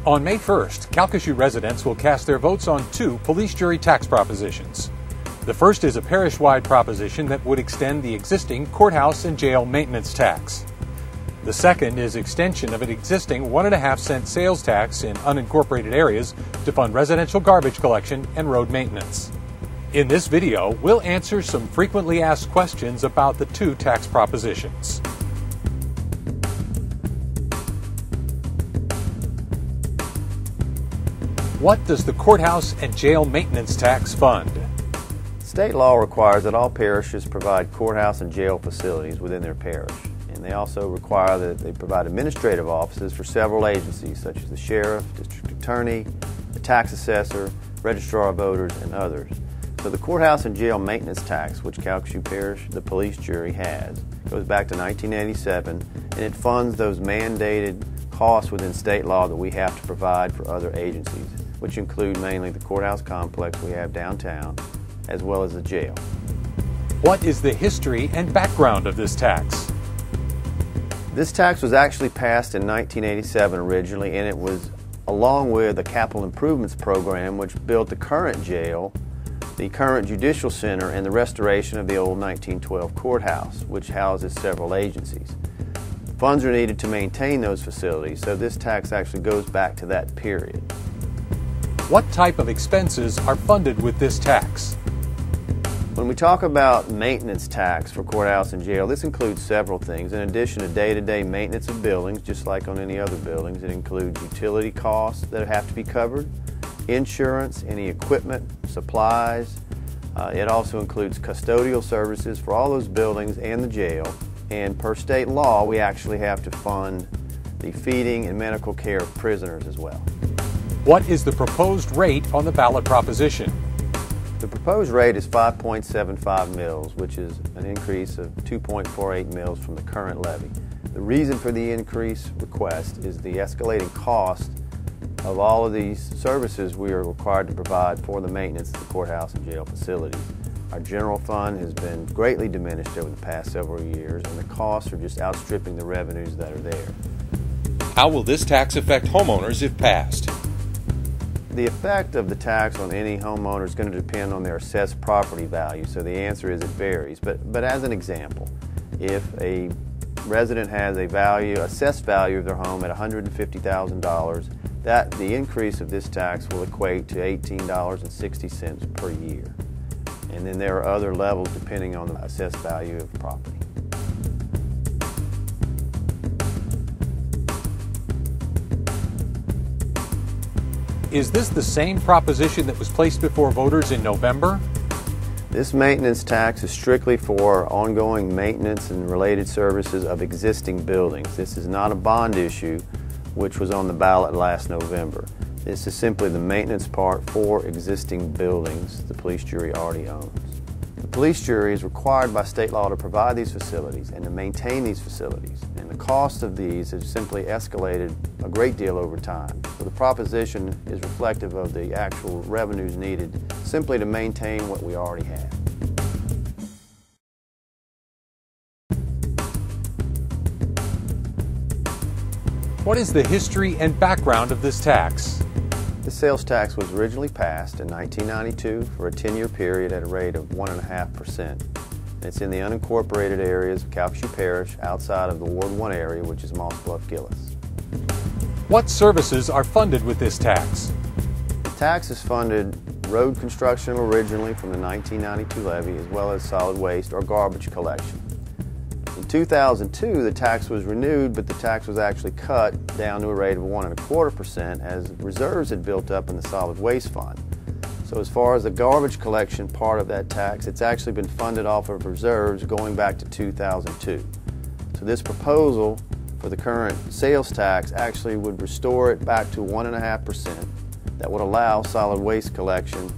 On May 1st, Calcasieu residents will cast their votes on two police jury tax propositions. The first is a parish-wide proposition that would extend the existing courthouse and jail maintenance tax. The second is extension of an existing 1.5-cent sales tax in unincorporated areas to fund residential garbage collection and road maintenance. In this video, we'll answer some frequently asked questions about the two tax propositions. What does the courthouse and jail maintenance tax fund? State law requires that all parishes provide courthouse and jail facilities within their parish. And they also require that they provide administrative offices for several agencies such as the sheriff, district attorney, the tax assessor, registrar of voters, and others. So the courthouse and jail maintenance tax, which Calcasieu Parish, the police jury, has, goes back to 1987, and it funds those mandated costs within state law that we have to provide for other agencies, which include mainly the courthouse complex we have downtown, as well as the jail. What is the history and background of this tax? This tax was actually passed in 1987 originally, and it was along with the capital improvements program which built the current jail, the current judicial center, and the restoration of the old 1912 courthouse, which houses several agencies. Funds are needed to maintain those facilities, so this tax actually goes back to that period. What type of expenses are funded with this tax? When we talk about maintenance tax for courthouse and jail, this includes several things. In addition to day-to-day maintenance of buildings, just like on any other buildings, it includes utility costs that have to be covered, insurance, any equipment, supplies. It also includes custodial services for all those buildings and the jail. And per state law, we actually have to fund the feeding and medical care of prisoners as well. What is the proposed rate on the ballot proposition? The proposed rate is 5.75 mils, which is an increase of 2.48 mils from the current levy. The reason for the increase request is the escalating cost of all of these services we are required to provide for the maintenance of the courthouse and jail facilities. Our general fund has been greatly diminished over the past several years, and the costs are just outstripping the revenues that are there. How will this tax affect homeowners if passed? The effect of the tax on any homeowner is going to depend on their assessed property value, so the answer is it varies. But as an example, if a resident has a assessed value of their home at $150,000, the increase of this tax will equate to $18.60 per year. And then there are other levels depending on the assessed value of the property. Is this the same proposition that was placed before voters in November? This maintenance tax is strictly for ongoing maintenance and related services of existing buildings. This is not a bond issue, which was on the ballot last November. This is simply the maintenance part for existing buildings the police jury already owns. The police jury is required by state law to provide these facilities and to maintain these facilities, and the cost of these has simply escalated a great deal over time. So the proposition is reflective of the actual revenues needed simply to maintain what we already have. What is the history and background of this tax? The sales tax was originally passed in 1992 for a 10-year period at a rate of 1.5%. It's in the unincorporated areas of Calcasieu Parish outside of the Ward 1 area, which is Moss Bluff Gillis. What services are funded with this tax? The tax has funded road construction originally from the 1992 levy, as well as solid waste or garbage collection. In 2002, the tax was renewed, but the tax was actually cut down to a rate of 1.25% as reserves had built up in the solid waste fund. So as far as the garbage collection part of that tax, it's actually been funded off of reserves going back to 2002. So this proposal for the current sales tax actually would restore it back to 1.5%. That would allow solid waste collection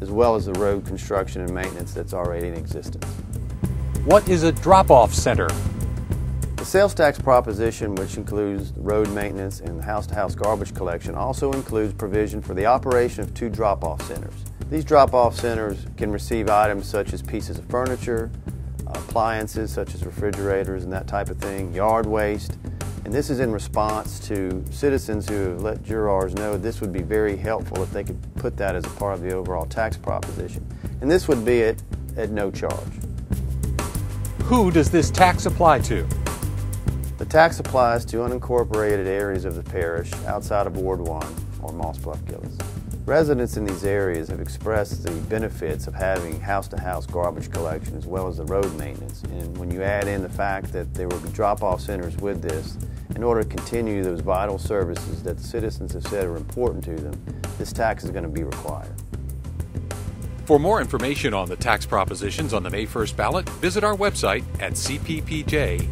as well as the road construction and maintenance that's already in existence. What is a drop-off center? The sales tax proposition, which includes road maintenance and house-to-house garbage collection, also includes provision for the operation of two drop-off centers. These drop-off centers can receive items such as pieces of furniture, appliances such as refrigerators and that type of thing, yard waste, and And this is in response to citizens who have let jurors know this would be very helpful if they could put that as a part of the overall tax proposition. And this would be at no charge. Who does this tax apply to? The tax applies to unincorporated areas of the parish outside of Ward 1 or Moss Bluff Gillis. Residents in these areas have expressed the benefits of having house-to-house garbage collection as well as the road maintenance. And when you add in the fact that there will be drop-off centers with this, in order to continue those vital services that the citizens have said are important to them, this tax is going to be required. For more information on the tax propositions on the May 1st ballot, visit our website at cppj.net.